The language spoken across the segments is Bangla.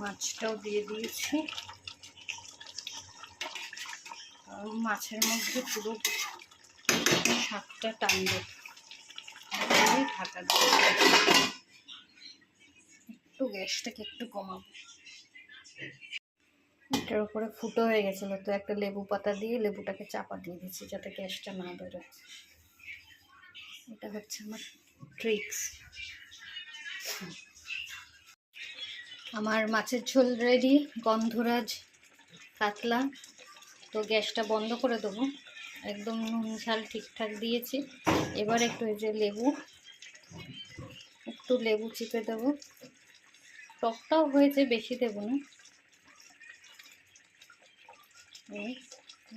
মাছটাও দিয়ে দিয়েছি। মাছের মধ্যে পুরো শাকটা টানবে, ঢাকা দিয়ে একটু গ্যাসটাকে একটু কমাবো। এটার উপরে ফুটো হয়ে গেছিলো, তো একটা লেবু পাতা দিয়ে লেবুটাকে চাপা দিয়ে দিচ্ছি যাতে গ্যাসটা না বেরোয়। এটা হচ্ছে আমার ট্রিক্স। আমার মাছের ঝোল রেডি, গন্ধরাজ কাতলা। তো গ্যাসটা বন্ধ করে দেবো, একদম নুন ঝাল ঠিকঠাক দিয়েছি। এবার একটু এই যে একটু লেবু চিপে দেবো। টকটাও হয়েছে, বেশি দেবো না।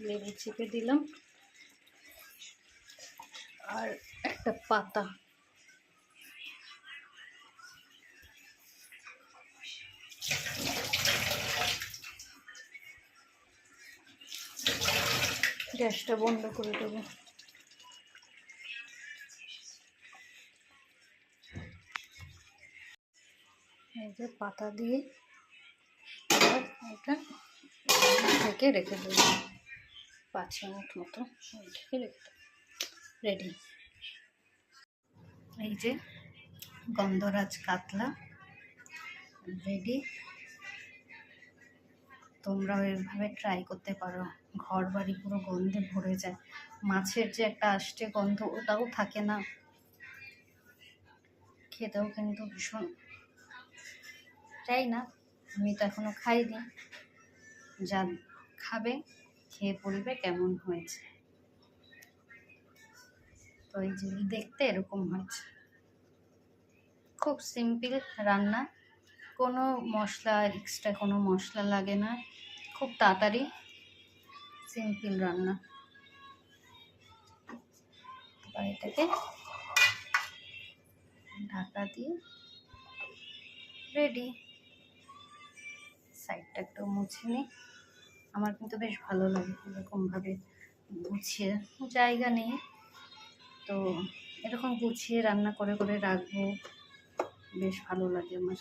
লেবু চিপে দিলাম, আর একটা পাতা। গ্যাসটা বন্ধ করে দেবো। এই যে পাতা দিয়ে এটা ঢেকে রেখে দেবো 5 মিনিট মতো, ঢেকে রেখে দেবো। রেডি। এই যে গন্ধরাজ কাতলা রেডি। তোমরাও এভাবে ট্রাই করতে পারো। ঘর বাড়ি পুরো গন্ধে ভরে যায়। মাছের যে একটা আষ্টে গন্ধ, ওটাও থাকে না। খেতেও কিন্তু ভীষণ, চাই না, আমি তো এখনো খাইনি। যা খাবে খেয়ে বলবে কেমন হয়েছে। তো এই যে দেখতে এরকম হয়েছে। খুব সিম্পল রান্না, কোনো মশলা, এক্সট্রা কোনো মশলা লাগে না, খুব তাড়াতাড়ি সিম্পল রান্না। এবার এটাকে ঢাকা দিয়ে রেডি। সাইডটা একটু মুছে নিই। আমার কিন্তু বেশ ভালো লাগে এরকমভাবে গুছিয়ে, জায়গা নেই তো এরকম গুছিয়ে রান্না করে করে রাখবো, বেশ ভালো লাগে আমার।